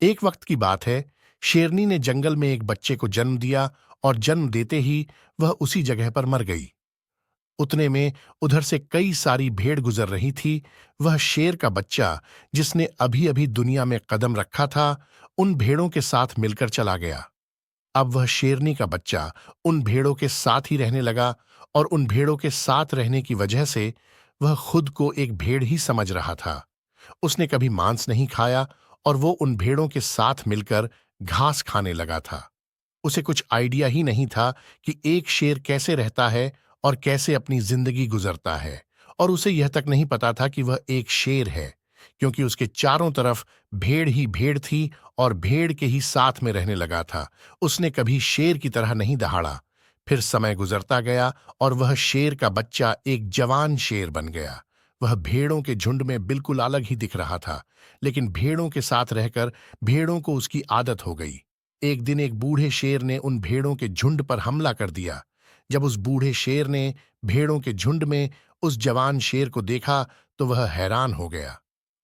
एक वक्त की बात है। शेरनी ने जंगल में एक बच्चे को जन्म दिया और जन्म देते ही वह उसी जगह पर मर गई। उतने में उधर से कई सारी भेड़ गुजर रही थी। वह शेर का बच्चा, जिसने अभी अभी दुनिया में कदम रखा था, उन भेड़ों के साथ मिलकर चला गया। अब वह शेरनी का बच्चा उन भेड़ों के साथ ही रहने लगा और उन भेड़ों के साथ रहने की वजह से वह खुद को एक भेड़ ही समझ रहा था। उसने कभी मांस नहीं खाया और वो उन भेड़ों के साथ मिलकर घास खाने लगा था। उसे कुछ आइडिया ही नहीं था कि एक शेर कैसे रहता है और कैसे अपनी जिंदगी गुजरता है। और उसे यह तक नहीं पता था कि वह एक शेर है, क्योंकि उसके चारों तरफ भेड़ ही भेड़ थी और भेड़ के ही साथ में रहने लगा था। उसने कभी शेर की तरह नहीं दहाड़ा। फिर समय गुजरता गया और वह शेर का बच्चा एक जवान शेर बन गया। वह भेड़ों के झुंड में बिल्कुल अलग ही दिख रहा था, लेकिन भेड़ों के साथ रहकर भेड़ों को उसकी आदत हो गई। एक दिन एक बूढ़े शेर ने उन भेड़ों के झुंड पर हमला कर दिया। जब उस बूढ़े शेर ने भेड़ों के झुंड में उस जवान शेर को देखा तो वह हैरान हो गया।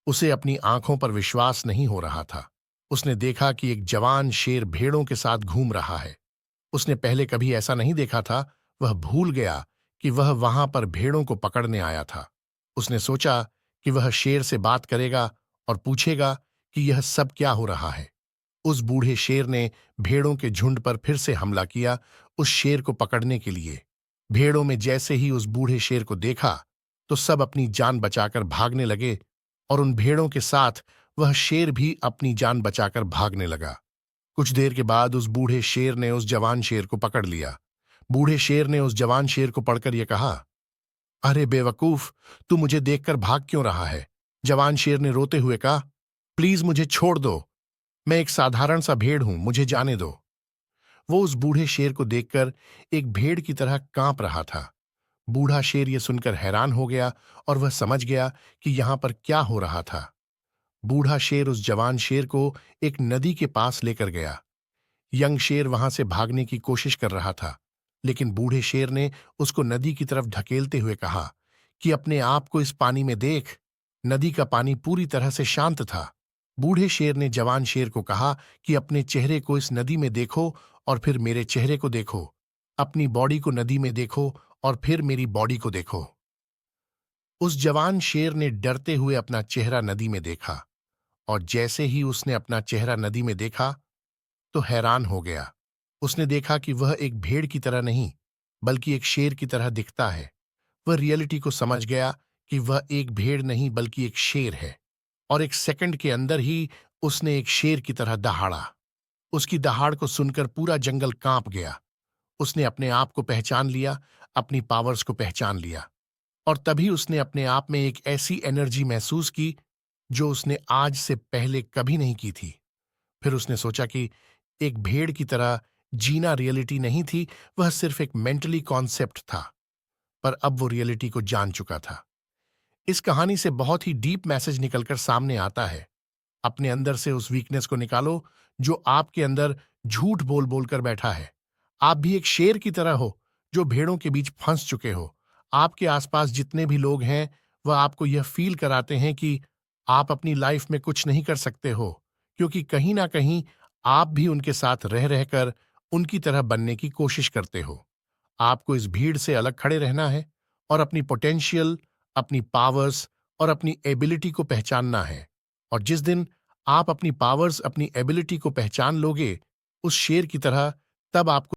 उसे अपनी आंखों पर विश्वास नहीं हो रहा था। उसने देखा कि एक जवान शेर भेड़ों के साथ घूम रहा है। उसने पहले कभी ऐसा नहीं देखा था। वह भूल गया कि वह वहां पर भेड़ों को पकड़ने आया था। उसने सोचा कि वह शेर से बात करेगा और पूछेगा कि यह सब क्या हो रहा है। उस बूढ़े शेर ने भेड़ों के झुंड पर फिर से हमला किया, उस शेर को पकड़ने के लिए। भेड़ों में जैसे ही उस बूढ़े शेर को देखा तो सब अपनी जान बचाकर भागने लगे और उन भेड़ों के साथ वह शेर भी अपनी जान बचाकर भागने लगा। कुछ देर के बाद उस बूढ़े शेर ने उस जवान शेर को पकड़ लिया। बूढ़े शेर ने उस जवान शेर को पकड़कर यह कहा, अरे बेवकूफ, तू मुझे देखकर भाग क्यों रहा है? जवान शेर ने रोते हुए कहा, प्लीज मुझे छोड़ दो। मैं एक साधारण सा भेड़ हूं, मुझे जाने दो। वो उस बूढ़े शेर को देखकर एक भेड़ की तरह कांप रहा था। बूढ़ा शेर ये सुनकर हैरान हो गया और वह समझ गया कि यहां पर क्या हो रहा था। बूढ़ा शेर उस जवान शेर को एक नदी के पास लेकर गया। यंग शेर वहां से भागने की कोशिश कर रहा था, लेकिन बूढ़े शेर ने उसको नदी की तरफ ढकेलते हुए कहा कि अपने आप को इस पानी में देख। नदी का पानी पूरी तरह से शांत था। बूढ़े शेर ने जवान शेर को कहा कि अपने चेहरे को इस नदी में देखो और फिर मेरे चेहरे को देखो। अपनी बॉडी को नदी में देखो और फिर मेरी बॉडी को देखो। उस जवान शेर ने डरते हुए अपना चेहरा नदी में देखा और जैसे ही उसने अपना चेहरा नदी में देखा तो हैरान हो गया। उसने देखा कि वह एक भेड़ की तरह नहीं, बल्कि एक शेर की तरह दिखता है। वह रियलिटी को समझ गया कि वह एक भेड़ नहीं बल्कि एक शेर है। और एक सेकंड के अंदर ही उसने एक शेर की तरह दहाड़ा। उसकी दहाड़ को सुनकर पूरा जंगल कांप गया। उसने अपने आप को पहचान लिया, अपनी पावर्स को पहचान लिया। और तभी उसने अपने आप में एक ऐसी एनर्जी महसूस की जो उसने आज से पहले कभी नहीं की थी। फिर उसने सोचा कि एक भेड़ की तरह जीना रियलिटी नहीं थी, वह सिर्फ एक मेंटली कॉन्सेप्ट था। पर अब वो रियलिटी को जान चुका था। इस कहानी से बहुत ही डीप मैसेज निकलकर सामने आता है। अपने अंदर से उस वीकनेस को निकालो जो आपके अंदर झूठ बोल बोल कर बैठा है। आप भी एक शेर की तरह हो जो भेड़ों के बीच फंस चुके हो। आपके आसपास जितने भी लोग हैं वह आपको यह फील कराते हैं कि आप अपनी लाइफ में कुछ नहीं कर सकते हो, क्योंकि कहीं ना कहीं आप भी उनके साथ रह रहकर उनकी तरह बनने की कोशिश करते हो। आपको इस भीड़ से अलग खड़े रहना है और अपनी पोटेंशियल, अपनी पावर्स और अपनी एबिलिटी को पहचानना है। और जिस दिन आप अपनी पावर्स, अपनी एबिलिटी को पहचान लोगे उस शेर की तरह, तब आपको